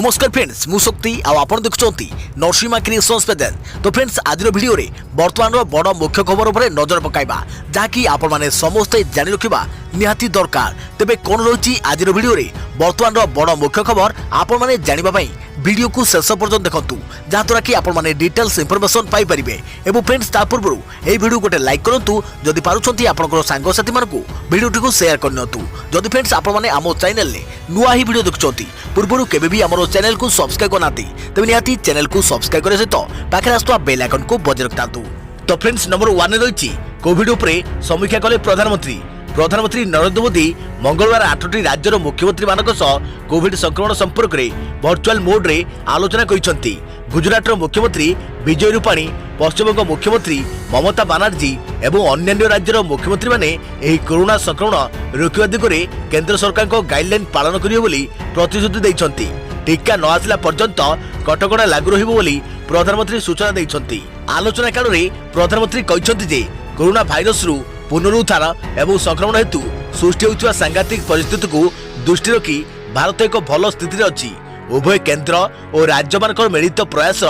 नमस्कार फ्रेंड्स मु शक्ति आपण देखुंती नरसिंहा क्रिएशंस पेज। तो फ्रेंड्स आज वीडियो रे वर्तमान बड़ मुख्य खबर उपर नजर पकाइबा जहाँकि आपण माने समस्ते जानि रखिबा निहाती दरकार। तेबे कोन रही आज वीडियो रे वर्तमान बड़ मुख्य खबर आपण माने जानिबा पई वीडियो को शेष पर्यंत देखंतु जहाँद्वारा कि आपण माने डिटेल्स इंफॉर्मेशन पाई परिबे। एवं फ्रेंड्स ता पूर्व ए वीडियो गोटे लाइक करंतु जदि पारुछंती आपनकर सांग साथी मानकु वीडियो को शेयर करनतु। जदि फ्रेंड्स आपण माने आमो चैनल ले नुआ ही वीडियो देखुछंती पूर्व केबे भी हमरो चैनल को सब्सक्राइब करनाती तबे निहाती चैनल को सब्सक्राइब करे सहित पाखे आस्तुवा बेल आइकन को बजाय रखतांतु। तो फ्रेंड्स नंबर 1 रही कोविड उपरे समीक्षा कले प्रधानमंत्री नरेंद्र मोदी मंगलवार 8टी राज्यर मुख्यमंत्री मानक सह कोविड संक्रमण संपर्क में वर्चुअल मोड रे आलोचना करिसेंती। गुजरात मुख्यमंत्री विजय रूपाणी, पश्चिमबंग मुख्यमंत्री ममता बनर्जी एवं अन्य राज्यर मुख्यमंत्री माने एही कोरोना संक्रमण रोकिबा दिगरे केंद्र सरकार को गाइडलाइन पालन करिवे बोली प्रतिश्रुति दैछंती। टीका न आसला पर्यंत कटकड़ा लागू रहिबो बोली प्रधानमंत्री सूचना दैछंती। आलोचना काल रे प्रधानमंत्री कहिसेंती जे कोरोना भाइरस रु पुनरुद्धार एवं संक्रमण हेतु सृष्टि होइतिबा सांघातिक परिस्थिति को दृष्टि रखी भारत एक भल स्थिति अच्छी। उभय केंद्र और राज्य मानकर मिलित प्रयास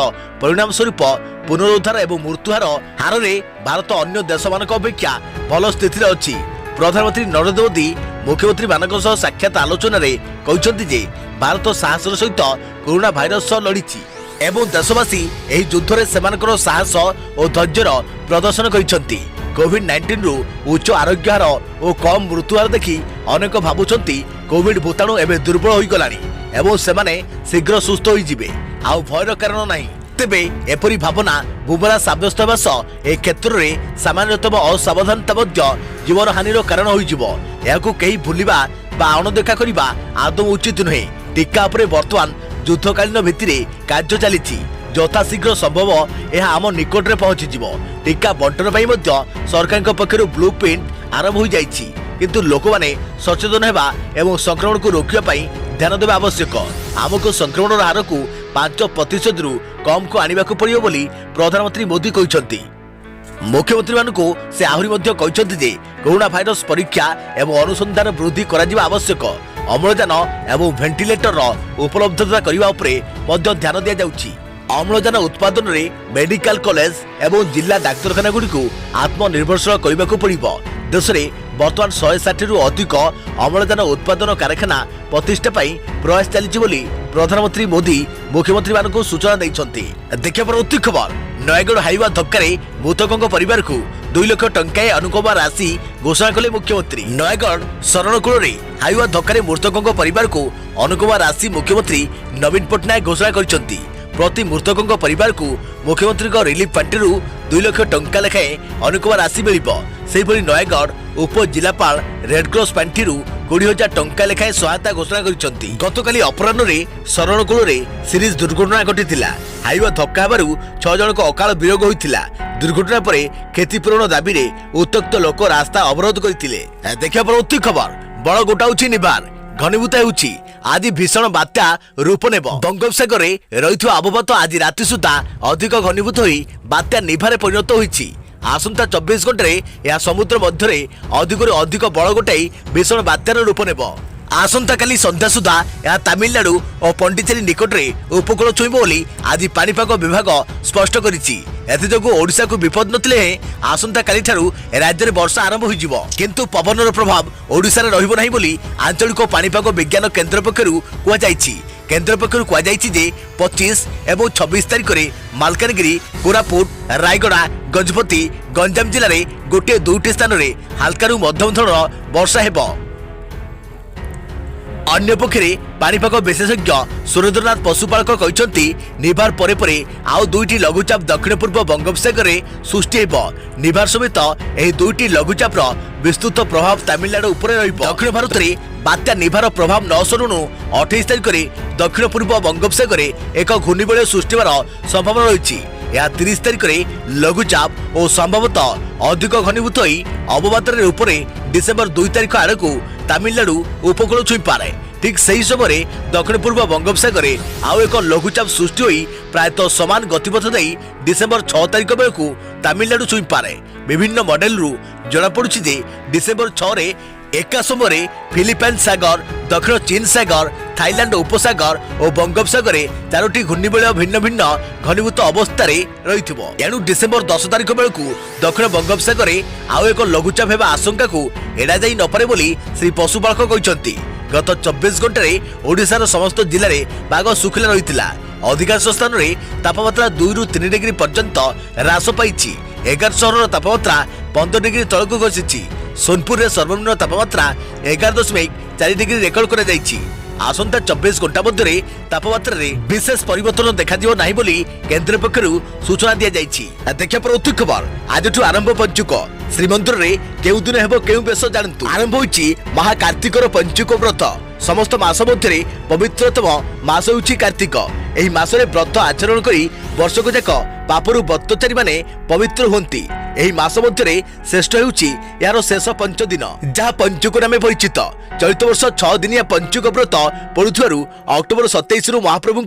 परिणाम स्वरूप पुनरुद्धार एवं मृत्युहार हार में भारत अन्य देश मान अपेक्षा भल स्थिति अच्छी। प्रधानमंत्री नरेंद्र मोदी मुख्यमंत्री मानक सह साक्षात आलोचना रे कहिसेंती जे भारत साहसर सहित कोरोना भाइरस सह लड़िछि एवं देशवासी एही युद्ध रे सेमानकर साहस और धैर्यर प्रदर्शन करिसेंती। कोविड-19 रु उच्च आरोग्य हार और कम मृत्युहार देखि अनेक भावुंट कोविड भूताणु एवं दुर्बल हो गलानी एवं सेमाने शीघ्र सुस्थ हो जिवे आउ भयर कारण नाही। तेबे एपरी भावना बुमरा साब्यस्त होगा सह ए क्षेत्र में सामान्यतम असावधानता जीवन हानिर कारण हो कहीं भूलिबा बा अणदेखा करबा आदौ उचित नुहे। टीका उपरे वर्तमान युद्धकालीन भित्तिरे कार्य चलीछि। यथाशीघ्र संभव यह आम निकट में पहुंची टीका बंटन सरकार पक्षर ब्लू प्रिंट आरंभ हो जाइछि किंतु लोक माने सचेतन हेबा एवं संक्रमण को रोकिबा ध्यान देवा आवश्यक। आमको संक्रमण हार को 5% रु कम को आनिबा को पड़ियो बोली प्रधानमंत्री मोदी कहिसेंती। मुख्यमंत्री मानकु से आहुरी मध्य कहिसेंती जे कोरोना भाइरस परीक्षा एवं अनुसंधान वृद्धि करा आवश्यक। अम्लजान एवं वेंटिलेटर उपलब्धता करने उपरे मध्य ध्यान दिया जाउछि। अम्लजान उत्पादन रे मेडिकल कॉलेज एवं जिला डाक्तरखाना गुडी को आत्मनिर्भरशील करने को पड़िबो। देश में बर्तमान 160 रु अधिक अम्लजान उत्पादन कारखाना प्रतिष्ठा पाई प्रयास चली बोली प्रधानमंत्री मोदी मुख्यमंत्री मानक सूचना दैछंती। देखिए परवर्ती खबर नयगढ़ हाईवा धक्का मृतकों परिवार को 2 लाख टंका अनुकंपा राशि घोषणा कले मुख्यमंत्री। नयगढ़ शरणकूल हाईवा धक्का मृतकों परिवार को अनुकंपा राशि मुख्यमंत्री नवीन पट्टनायक घोषणा करछंती। प्रति मृतकों परिवार को मुख्यमंत्री रिलीफ पांठी 2 लाख टंका लेखाएं अनुकंपा राशि मिलिबो। सेहिपरि नयगढ़ उप जिलापाल रेडक्रॉस पांठी 20,000 टंका लेखाएं सहायता घोषणा करिसेंती। गतकाली अपराह्न शरणकूल सीरीज दुर्घटना घटिथिला। हाईवा धक्का हेबारु 6 जन को अकाल वियोग होइथिला। दुर्घटना परे क्षतिपूरण दाबी रे उत्तक्त लोक रास्ता अवरोध करथिले। देखिया परवर्ती खबर बड़ गोटाउछि निबार घनीभूत होउछि। आज भीषण बात्या रूप नेब। बंगोपसागर रही अवपात आज राति सुधा अधिक घनीभूत होई बात्या निभारे परिणत होइछि। आसंता 24 घंटे यह समुद्र मध्य अधिक अधिक बड़ गोटाई भीषण बात्यार रूप नेब। आसंता काली संध्या सुधा यह तमिलनाडु और पंडिचेरी निकट में उपकूल छुईब बोली आज पानीपाग विभाग स्पष्ट करिछि। एथिजोगु ओडिशा को विपद नथिले आसंता काली ठारू राज्य में वर्षा आरंभ होइजिवो किंतु पवनर प्रभाव ओडिशा रे रहिबो नाही बोली आंचलिक पानीपाग विज्ञान केंद्र पक्षरु कुआ जाइछि। केंद्र पक्षरु कुआ जाइछि जे 25 एवं 26 तारिख रे मालकानगिरी, कोरापुट, रायगड़ा, गजपति, गंजाम जिले में गोटे 2टी स्थान रे हल्का मध्यम धरणर वर्षा हेबो। अन्य पक्षे पानीपाग विशेषज्ञ सुरेंद्रनाथ पशुपालक कहते निभार परे परे आउ 2टी लघुचाप दक्षिण पूर्व बंगोपसागर सृष्टि हेबो। निभार समेत एही 2टी लघुचापर विस्तृत प्रभाव तमिलनाडु उपरे रहिबो। दक्षिण भारत में बात्या निभार प्रभाव न सरुणु 28 तारिख में दक्षिण पूर्व बंगोपसागर एक घूर्णिबलय सृष्टि होवार संभावना रही। यह 30 तारिख में लघुचाप और संभवतः अधिक घनीभूत होई अवपातर रूप में डिसेम्बर 2 तारिख आड़ को तमिलनाडु उपकूल छुई पारे। ठीक सही समय दक्षिण पूर्व बंगोपसागर आउ एक लघुचाप सृष्टि होई प्रायतः समान गतिपथ दे डिसेम्बर 6 तारिख बेलू तमिलनाडु छुई पारे। विभिन्न मॉडेल रु जना पड़ुछि जे डिसेम्बर 6 रे एका समय फिलिपाइन सागर दक्षिण चीन सागर थाईलैंड उपसागर और बंगोपसागर 4टी घूर्णिबलय भिन्न भिन्न घनीभूत अवस्था रही एणु डिसेम्बर 10 तारिख बेलू दक्षिण बंगोपसागर आउ एक लघुचाप होगा आशंका को एड़ा जाई नपरे बोली श्री पशुपालक कहते। गत 24 घंटे ओडिशार समस्त जिले में पाग सुखिला रही अधिकांश स्थान में तापमात्रा 2 ରୁ 3 डिग्री पर्यंत ह्रास पाई। 11 सहर तापमात्रा 15 डिग्री तलक खसी। सोनपुर में सर्वनिम्न तापमात्रा 11.4 डिग्री रेकर्ड कर आसंता 24 घंटा मध्य तापमात्रा विशेष परिवर्तन देखा नहीं बोली केंद्र पक्षर सूचना दी जाइए। देखा पर खबर आज आरंभ पंचुक श्रीमंदिर में केउ दिन हेबो केउ बेश जानतु। आरंभ होइछि महाकार्तिकर पंचुक व्रत। समस्त मास मध्य पवित्रतम मास होइछि कार्तिक। एही मासरे व्रत आचरण करी वर्षक जाक पापरु ब्रतचारी माने पवित्र होंती। एही मास मध्य श्रेष्ठ होउछि यार शेष 5 दिन जहाँ पंचुक नामे परिचित। चलित वर्ष 6 दिनिया पंचुक व्रत पड़ुथिबारु अक्टोबर 27 रु महाप्रभु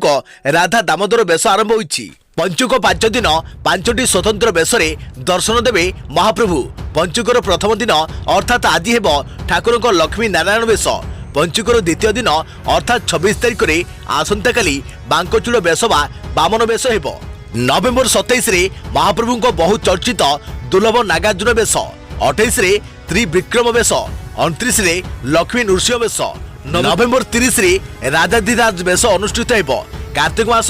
राधा दामोदर बेश आरंभ होइछि। पंचुक 5 दिन 5टी स्वतंत्र बेशरे दर्शन देवे महाप्रभु। पंचुकर प्रथम दिन अर्थात आज हेब ठाकुर लक्ष्मी नारायण बेश। पंचुकर द्वितीय दिन अर्थात 26 तारिख में आसंता काली बांकचूड़ बेश बा बामन बेश हेब। नवेम्बर 27 रे महाप्रभु बहु चर्चित दुर्लभ नागार्जुन बेश। 28 रे त्रिविक्रम बेश। 29 रे लक्ष्मी नृसिंह बेश। नवेम्बर 30 रे राजाधिराज बेश अनुष्ठित हेब। कार्तिक मास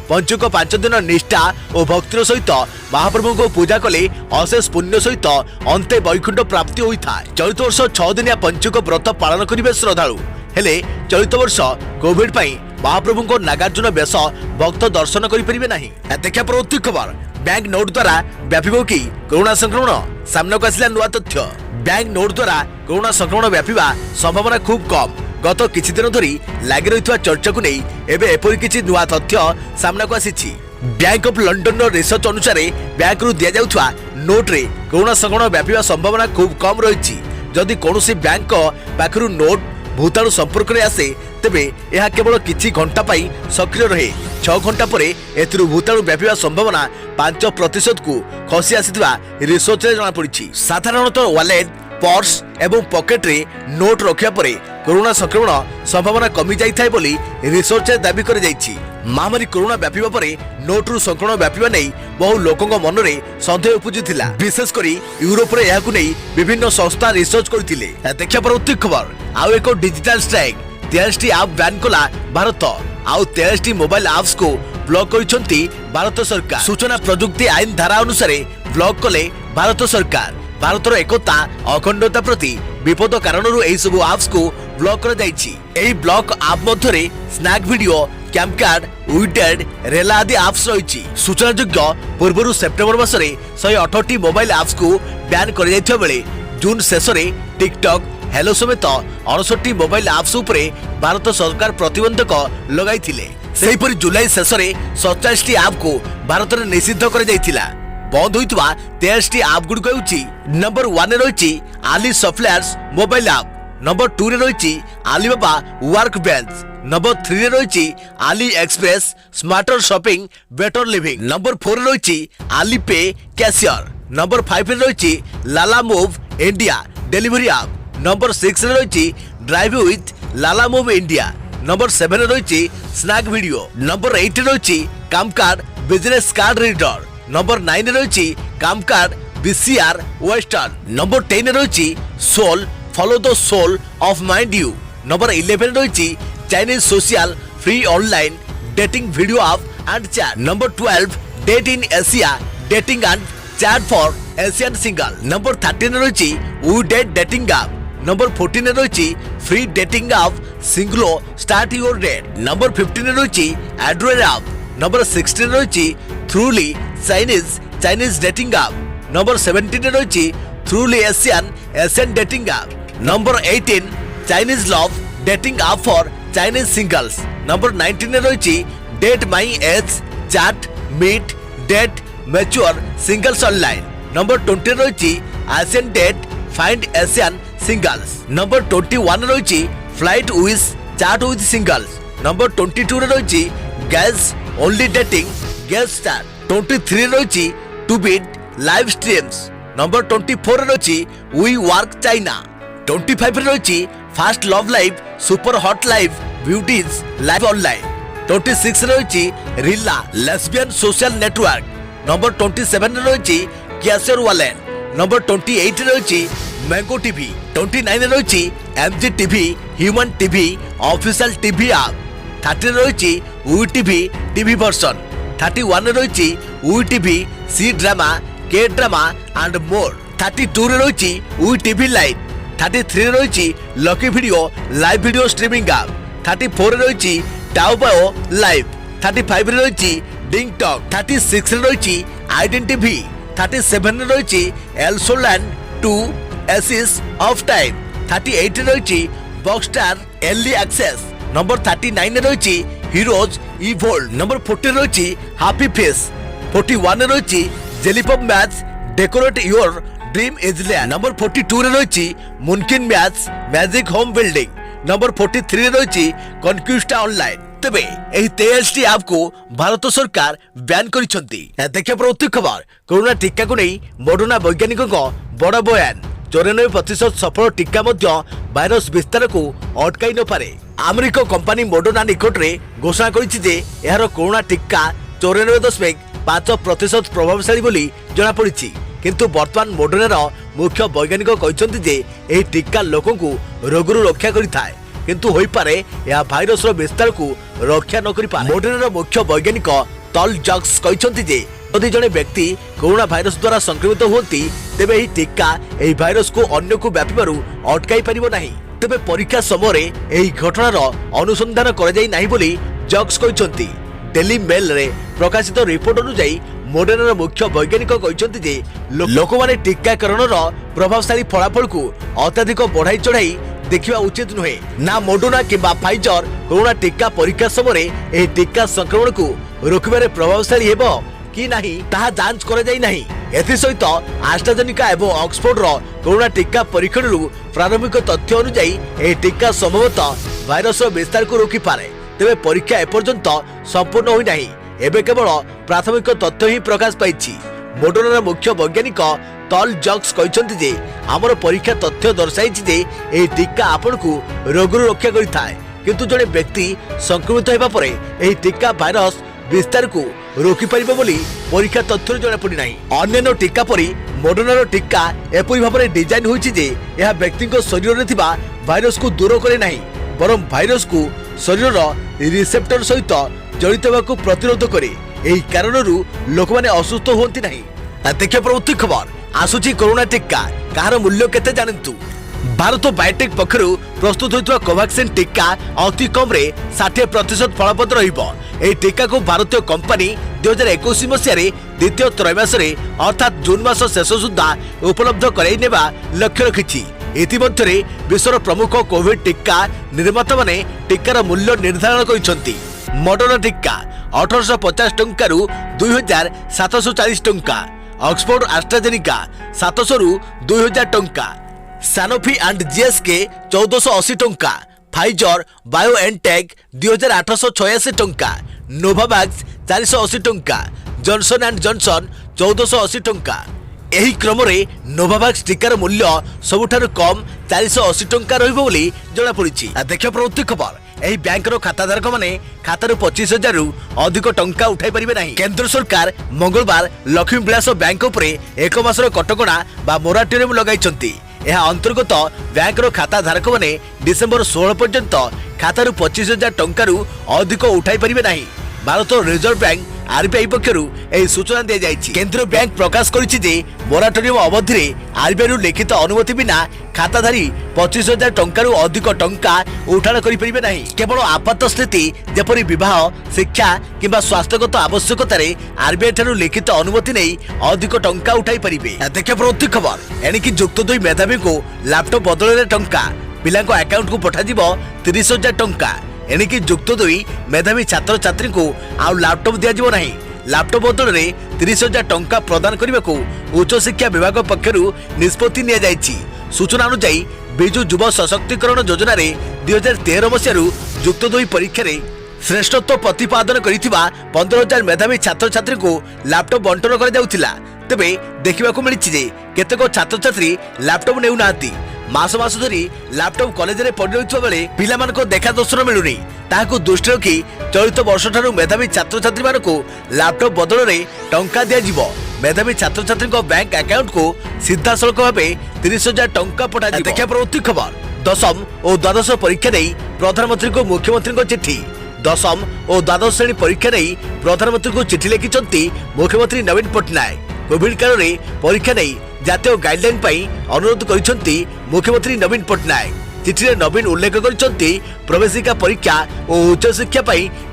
पंचुक 5 दिन निष्ठा और भक्तिर सहित महाप्रभु को पूजा कले अशेष पुण्य सहित अंते वैकुंठ प्राप्ति होता है। चलित वर्ष 6 दिनिया पंचुक व्रत पालन करेंगे श्रद्धालु हेले चलित वर्ष कोविड पाई महाप्रभु को नागार्जुन बेश भक्त दर्शन करें नहीं। देखा परवर्ती खबर बैंक नोट द्वारा व्यापीब कि कोरोना संक्रमण सामना को आसला नुआ तथ्य। बैंक नोट द्वारा कोरोना संक्रमण व्यापीबा संभावना खूब कम। गत किछि दिन धरी लागि रहितवा चर्चा को नहीं एबे एपरि किछि नुआ तथ्य सामना को आसीछि। बैंक ऑफ लंडन रिसर्च अनुसार बैंक रु दिया जाउथवा नोट रे कोरोना संक्रमण व्यापीबा संभावना खूब कम रहिछि। जदि कोनोसी बैंक पाखरु नोट भूताणु संपर्क में आसे तेबे यह केवल किछि घंटा पाई सक्रिय रहे। 6 घंटा परे एथिरु भूताणु व्यापीबा संभावना 5% को खसी आसीथिबा रिसर्च रे जणा पड़िछि। साधारणतः वॉलेट पर्स एवं पॉकेट रे नोट रखिया परे कोरोना संक्रमण संभावना कमी जाई थाए बोली रिसर्च दाबी कर जाइछि। महामारी कोरोना व्यापीबा परे नोट रु संक्रमण व्यापीबा नै बहु लोकंग मन रे संदेह उपजिथिला। विशेष करी यूरोप रे याकु नै विभिन्न संस्था रिसर्च करथिले। देखिया परवर्ती खबर आउ एको डिजिटल स्ट्राइक 23टी ऐप बैन कला भारत। आउ 23टी मोबाइल ऐप्स को ब्लॉक करिसंती भारत सरकार। सूचना प्रजुक्ति आईन धारा अनुसार ब्लॉक कले भारत सरकार। भारतर एकता अखंडता प्रति विपद कारणरू एही सब ऐप्स को ब्लॉक कर जाइछि। एही ब्लॉक ऐप मध्यरे स्नैक वीडियो कैमकार्ड विडेड रेला आदि ऐप्स रहिछि। सूचनायोग्य पूर्वरु सेप्टेम्बर मासरे 118टी मोबाइल ऐप्स को बैन कर जाइथिबा बेले जून शेषरे टिकटॉक हेलो समेत 69टी मोबाइल ऐप्स उपरे भारत सरकार प्रतिबंधक लगाइथिले। सेहिपरि जुलाई शेषरे 47टी ऐप को भारत में निषिद्ध कर जाइथिला। बंद होइतवा 23टी ऐप गुड कहउछि। नंबर 1 रे रहिछि आली सॉफ्टवेयर्स मोबाइल ऐप। नंबर 2 रे रहिछि आलीबाबा वर्क बेंच। नंबर 3 रे रहिछि आली express smarter shopping better living. Number 4 रे रहिछि आली पे कैशियर। नंबर 5 रे रहिछि Lalamove India delivery app. Number 6 रे रहिछि drive with Lalamove India. Number 7 रे रहिछि स्नैक वीडियो। नंबर 8 रे रहिछि CamCard business card reader. Number 9 रे रहिछि कामकार्ड बीसीआर वेस्टर्न। नंबर 10 रे रहिछि soul follow the soul of mind you. Number 11 रे रहिछि Chinese social free online dating video app and chat. Number 12 date in Asia dating and chat for Asian single. Number 13 रे रहिछि we date dating app. Number 14 रे रहिछि free dating app singles start your date. Number 15 रे रहिछि Android app. Number 16 रे रहिछि truly Chinese dating app. Number 17 रे रहिछि truly Asian dating app. Number 18 Chinese love dating app for Chinese singles. Number 19 रे रहिछि date my age chat meet date mature singles online. Number 20 रे रहिछि Asian date find Asian singles. Number 21 रे रहिछि flirt with chat with singles. Number 22 रे रहिछि girls only dating girls chat. 23 रही to beat live streams. Number 24 रही we work China. 25 रही fast love life super hot life beauties life online. 26 रही रिला lesbian social network. Number 27 रही cashier wallet. Number 28 रही mango TV. 29 रही MG TV human TV official TV app. 30 रही V TV version. 31 रही V TV C drama के drama and more. 32 रही V TV light. 33 रही lucky video live video streaming app. 34 रही टाओबाओ live. 35 रही डिंग talk. 36 रही आइडेंटिटी। 37 रही एलसोलैंड 2 एसिस ऑफ टाइम। 38 रही बॉक्सस्टार एर्ली एक्सेस। नंबर 39 रही हीरोज इवोल्व। नंबर 40 रही हैप्पी फेस। 41 रही Jellipop match decorate your dream island. Number 42 रही मुनकिन match magic home building. Number 43 रही कनक्विस्टा ऑनलाइन। तेबे एही 23 ऐप को भारत सरकार बैन करिसंती। देखिए प्रति खबर कोरोना टीका को नहीं मॉडर्ना वैज्ञानिक बड़ बयान। 94% सफल टीका मध्य भाइरस विस्तार को अटकाई न पारे। अमेरिका कंपनी मॉडर्ना निकट में घोषणा करिछि जे एहार कोरोना टीका 94.5% प्रभावशाली बोली जना पड़िछि। किंतु वर्तमान मॉडर्नार मुख्य वैज्ञानिक कहते जे एही टीका लोकों को रोगरू रक्षा करिथाय किंतु होई पारे या भाइरस रो विस्तार को रक्षा न करि पारे। मॉडर्नार मुख्य वैज्ञानिक टॉल जॉक्स कहते जे यदि जने व्यक्ति कोरोना भाइरस द्वारा संक्रमित होती तेबे एही टीका एही भाइरस को अन्य को व्यापिबारु अटकाई परिबो नाही। तेबे परीक्षा समय रे एही घटनार अनुसंधान करा जाई नाही बोली जॉक्स कहते। डेली मेल रे प्रकाशित रिपोर्ट अनुसार मॉडर्नार मुख्य वैज्ञानिक कहते जे लोक माने टीकाकरण प्रभावशाली फलाफल को अत्यधिक बढ़ाई चढ़ाई देखिबा उचित नुहे। ना मॉडर्ना किंबा फाइजर कोरोना टीका परीक्षा समय एही टीका संक्रमण को रोकबारे प्रभावशाली हेबो कि नाही ताहा जांच करा जाई नाही। एथि सहित एस्ट्राजेनेका एवं ऑक्सफोर्ड रो कोरोना टीका परीक्षण प्रारंभिक तथ्य अनुसार एही टीका संभवतः भाइरस विस्तार को रोकी पारे। तेबे परीक्षा एपर्यंत संपूर्ण होई नाही। एबे केवल प्राथमिक तथ्य ही प्रकाश पाइछि। मॉडर्नार मुख्य वैज्ञानिक टॉल जॉक्स कहते जे आमर परीक्षा तथ्य दर्शाइछि जे एही टीका आपण को रोगरू रक्षा करिथाय किंतु जड़े व्यक्ति संक्रमित हेबा परे एही टीका भाइरस विस्तार को रोकी परिबो बोली परीक्षा तथ्य जଣା पड़ी नाही। अन्य टीका परी मॉडर्नार टीका एपरि भाबरे डिजाइन होइछि जे यह व्यक्ति को शरीर रे थिबा भाइरस को दूर करे नाही बरम भाइरस को शरीर रिसेप्टर सहित जड़ित होगा प्रतिरोध करे। एही कारणरू लोक माने असुस्थ होंती नाही। देखिए प्रवृत्ति खबर आसुची कोरोना टीका कहार मूल्य केते जानंतु। भारत बायोटेक पक्षरु प्रस्तुत होइतवा कोवैक्सिन टीका अति कम रे 60% फलप्रद रहिबो। एही टीका को भारतीय कंपनी 2021 मसियारे द्वितीय त्रैमास रे अर्थात जून मास शेष सुद्धा उपलब्ध कराई नेबा लक्ष्य रखिछि। इतिमध्यरे विश्वर प्रमुख कोविड टीका निर्माता माने टीकार मूल्य निर्धारण करिसंती। मॉडर्ना टीका 1850 टंका रु 2740 टंका। ऑक्सफोर्ड एस्ट्राजेनेका 700 रु 2000 टंका। सैनोफी एंड जीएसके 1480 टंका। फाइजर बायोएनटेक 2886 टंका। नोवावैक्स 480 टंका। जॉनसन एंड जॉनसन 1480 टंका। एही क्रम रे नोवावैक्स टीकार मूल्य सबुठारु कम 480 टंका रहिबो बोली जणा पड़िछि। देखियो प्रवृत्ति खबर एही बैंक रो खाताधारक माने खातारु 25,000 रु अधिक टंका उठाई परिबे नाही। केंद्र सरकार मंगलवार लक्ष्मी विलास बैंक उपरे एक मासर कटकणा बा मोराटोरियम लगाइछंती। यह अंतर्गत बैंक रो खाता धारक माने डिसेंबर 16 पर्यंत खातारु 25,000 टंका रु अधिक उठाई परिबे नाही। भारत रिजर्व बैंक आरबीआई पक्षरु एही सूचना दिया जायछि। केंद्र बैंक प्रकाश करिछि जे मोराटोरियम अवधि रे आरबीआई रु लिखित अनुमति बिना खाताधारी 25,000 टंका रु अधिक टंका उठाण करि परिबे नाही। केवल आपात स्थिति जेपरि विवाह शिक्षा किंबा स्वास्थ्यगत आवश्यकता रे आरबीआई ठारु लिखित अनुमति नै अधिक टंका उठाई परिबे। देखिए प्रति खबर एनिकि जुक्त 2 मेधावी को लैपटॉप बदले टंका पिलांको अकाउंट को पठा दिबो 30,000 टंका। एनिकि जुक्त 2 मेधावी छात्र छात्री को आउ लैपटॉप दिया जिवो नाही। लैपटॉप बदल रे 30,000 टंका प्रदान करने को उच्च शिक्षा विभाग पक्षरु निष्पत्ति निया जायछि। सूचना अनुसार बिजु युवा सशक्तिकरण योजना रे 2013 मसियारु जुक्त 2 परीक्षा रे श्रेष्ठत्व प्रतिपादन करिथिबा 15,000 मेधावी छात्र छात्री को लैपटॉप बंटन करा जाउथिला। तेबे देखिबा को मिलिछि जे केतेको छात्र छात्री लैपटॉप नेउ नांती मास मास धरी लैपटॉप कॉलेज रे पढ़ि रहितबा बेले पिलामानको देखा दर्शन मिलुनी ताहाको दृष्टि रखी चलित वर्ष ठारू मेधावी छात्र छात्री मानकु लैपटॉप बदल रे टंका दिया जिवो। मेधावी छात्र छात्री बैंक अकाउंट को सीधासलख भाव 30,000 टंका पठा जिवो। देखा प्रवृत्ति खबर दशम और द्वादश परीक्षा नहीं प्रधानमंत्री को मुख्यमंत्री चिट्ठी। दशम और द्वादश श्रेणी परीक्षा नहीं प्रधानमंत्री को चिट्ठी लिखिं मुख्यमंत्री नवीन पट्टनायक। कोविड काल में परीक्षा नहीं जातीय गाइडलाइन अनुरोध कर मुख्यमंत्री नवीन पट्टनायक। चिठी नवीन उल्लेख कर प्रवेशिका परीक्षा और उच्च शिक्षा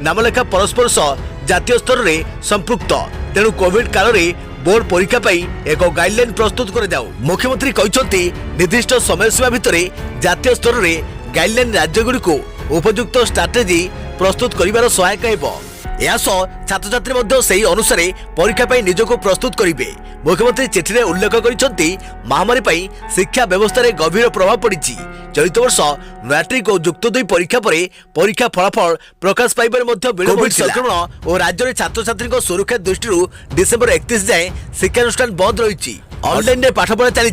नामलेखा परस्पर सह जातीय स्तर में संपृक्त तेणु कोविड काल में बोर्ड परीक्षा एक गाइडलाइन प्रस्तुत कर जाऊ। मुख्यमंत्री कहते निर्दिष्ट समय सीमा भितर जातीय स्तर में गाइडलाइन राज्यगुड़ी को उपयुक्त स्ट्राटेजी प्रस्तुत कर सहायक हेब। छात्र छात्री से अनुसार परीक्षा निजक प्रस्तुत करेंगे। मुख्यमंत्री चिठी उल्लेख कर महामारी शिक्षा व्यवस्था रे गंभीर प्रभाव पड़ी। चलित वर्ष मैट्रिक और युक्त 2 परीक्षा पर परीक्षा फलाफल प्रकाश पाइबार कोविड संक्रमण और राज्य में छात्र छात्री सुरक्षा दृष्टि डिसेम्बर 31 जाए शिक्षानुष्ठान बंद रही। ऑनलाइन रे पाठपढ़ा चली।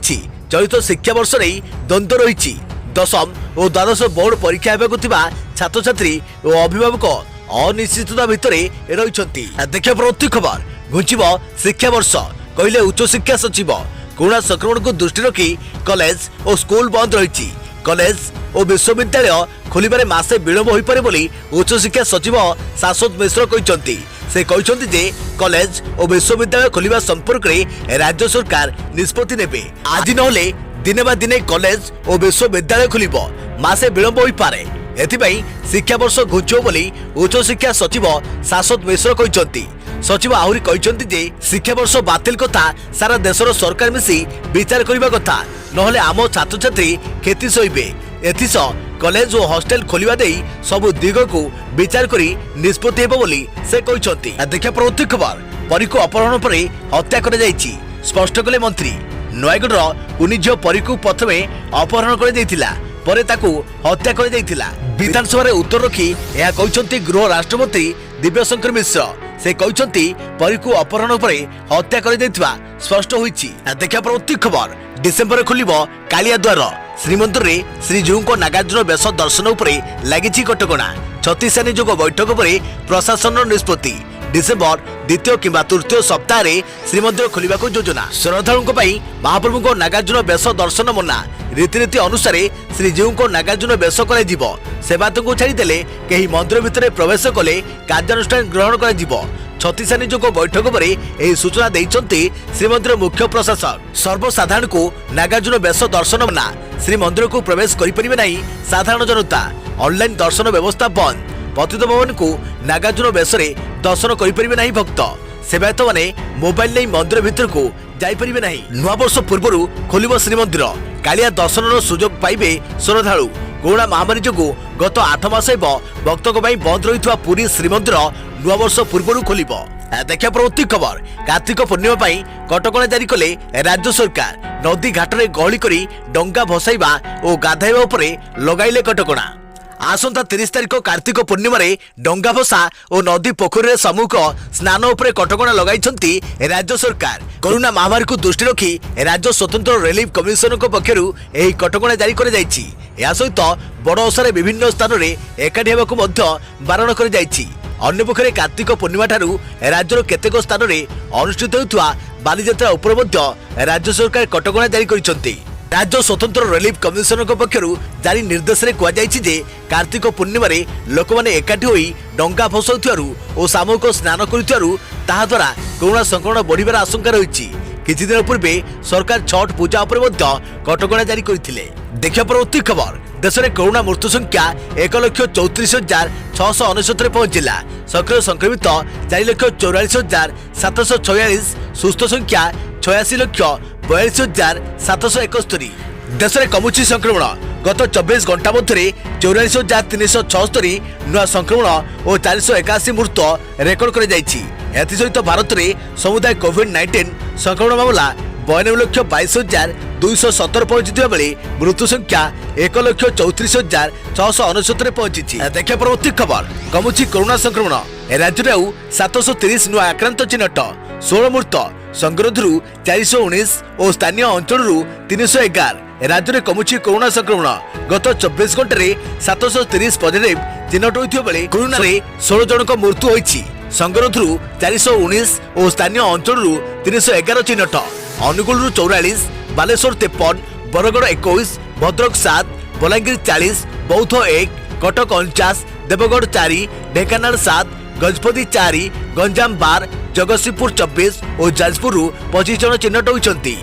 चलित शिक्षा वर्ष नहीं द्वंद्व रही। दशम और द्वादश बोर्ड परीक्षा छात्र छात्री और अभिभावक अनिश्चितता भितर रही। देखिए प्रवृत्ति खबर घुंचब शिक्षा वर्ष कहले उच्च शिक्षा सचिव। कोरोना संक्रमण को दृष्टि रखी कॉलेज और स्कूल बंद रही। कॉलेज और विश्वविद्यालय खोलिबारे मासे विलंब हो पारे बोली उच्च शिक्षा सचिव शाश्वत मिश्र कहते। से कहते जे कॉलेज और विश्वविद्यालय खोलिबा संपर्क में राज्य सरकार निष्पत्ति नेबे। आज नहले दिने बा दिने कॉलेज और विश्वविद्यालय खोलिब मासे विलंब हो पारे। एथिपाई शिक्षा वर्ष घुंचो बोली उच्च शिक्षा सचिव शाश्वत मिश्र कहते। सचिव आहरी कहते जे शिक्षा वर्ष बातिल कथा सारा देशर सरकार मिसी विचार करबा कथा नहले आम छात्र छात्री क्षति सहिबे। एथिस कॉलेज और हॉस्टेल खोलिबा देई सब दिग को विचार करी निष्पत्ति हेबो बोली से कहते। देखिए प्रवृत्ति खबर परी को अपहरण पर हत्या कर जाइछि स्पष्ट कले मंत्री। नयगढ़ कुनिझ परी को प्रथमे अपहरण कर जाइथिला परे ताकू हत्या कर जाइथिला। विधानसभा उत्तर रखी यह कहते गृह राष्ट्रमंत्री दिव्यशंकर मिश्र। से कहते परी को अपहरण पर हत्या कर जाइथिबा स्पष्ट होइछि। देखिए प्रवृत्ति खबर डिसेम्बर खोलिब कालिया द्वार। श्रीमंदिर रे श्रीजीऊ को नागार्जुन बेश दर्शन उपरे लागिछि कटकणा। 36 नियोग बैठक पर प्रशासन निष्पत्ति। डिसेम्बर द्वितीय किंबा तृतीय सप्ताह श्रीमंदिर खोलिबा को योजना। श्रद्धालुओं महाप्रभु को नागार्जुन बेश दर्शन मना। रीतिनीति अनुसार श्रीजीऊ को नागार्जुन बेश कर सेवायत को छाड़देले कहीं मंदिर भितर प्रवेश कले कार्यानुष्ठान ग्रहण कर 36 नियोग बैठक पर यह सूचना देइछन्ति श्रीमंदिर मुख्य प्रशासक। सर्वसाधारण को नागार्जुन बेश दर्शन मना। श्रीमंदिर को प्रवेश करिपरिबे नाही साधारण जनता। ऑनलाइन दर्शन व्यवस्था बंद। पतित भवन को नागार्जुन बेश दर्शन करिपरिबे नाही भक्त। सेवायत माने मोबाइल नहीं मंदिर भीतर को जाइपरिबे नाही। नुआ वर्ष पूर्व खोलिब श्रीमंदिर। कालिया दर्शन सुजोग पाइबे श्रद्धालु। कोरोना महामारी जोगु गत 8 मास भक्तों बंद रही पुरी श्रीमंदिर नुआ वर्ष पूर्व खोलिब। देखिए प्रवृत्ति खबर कार्तिक पूर्णिमा कटकणा जारी कले राज्य सरकार। नदी घाट में गहली करी डंगा भसाइबा और गाधैबा उपरे लगाइले कटकणा। आसंता 30 तारिख कार्तिक पूर्णिमा डंगा भसा और नदी पोखरी सम्मुख स्नान उपरे कटकणा लगाइछन्ति राज्य सरकार। कोरोना महामारी को दृष्टि रखी राज्य स्वतंत्र रिलीफ कमिशन पक्षरु एही कटकणा जारी कर जाइछि। या सहित बड़ ओषारे विभिन्न स्थान में एकाठी हेबाकु मध्य बारण कर जाइछि। अन्य पक्षरे कार्तिक पूर्णिमा ठारू राज्यर केतेक स्थान में अनुष्ठित होउथुवा बालीजात्रा उपर मध्य राज्य सरकार कटकणा जारी करिसंति। राज्य स्वतंत्र रिलीफ कमिशन पक्षर जारी निर्देश में कहुଯାଇଛି कार्तिक पूर्णिमा लोक मैंने एकाठी होई डंगा भसाउथिबारु और सामूहिक स्नान करुथिबारु ताहा द्वारा कोरोना संक्रमण बढ़िबार आशंका रही। किछि दिन पूर्वे सरकार छठ पूजा उपर मध्य कटकणा जारी करथिले। देखिए प्रवृत्ति खबर देश में कोरोना मृत्यु संख्या 1,34,669 पहुंचला। सक्रिय संक्रमित 4,44,746। सुस्थ संख्या 86,42,771। देश में कमुची संक्रमण गत 24 घंटा मध्य 44,376 नुआ संक्रमण और 481 मृत्यु रेकर्ड कर सहित भारत में समुदाय कोविड-19 संक्रमण मामला 92,22,217 पहुंचता बेले मृत्यु संख्या 1,34,669 पहुंची। देखिए प्रवृत्ति खबर कमुची कोरोना संक्रमण। राज्य में 730 नुआ आक्रांत चिन्हट। 16 मृत संगरोधरू 419 और स्थानीय अंचल 311। राज्य में कमुची कोरोना संक्रमण गत 24 घंटे 730 पॉजिटिव चिन्हट होइथिबा बेले कोरोना रे 16 जन को मृत्यु होइछि। संगरोधरू 419 और स्थानीय अंचल 311 चिन्हट। अनुगुल 44, बालेश्वर 53, बरगड़ 21, भद्रक 7, बलांगीर 40, बौद्ध 1, कटक 49, देवगढ़ 4, ढेंकानाल 7, गजपति 4, गंजाम 12, जगतसिंहपुर 24 और जाजपुर 25 जन चिन्हट होइछन्ति।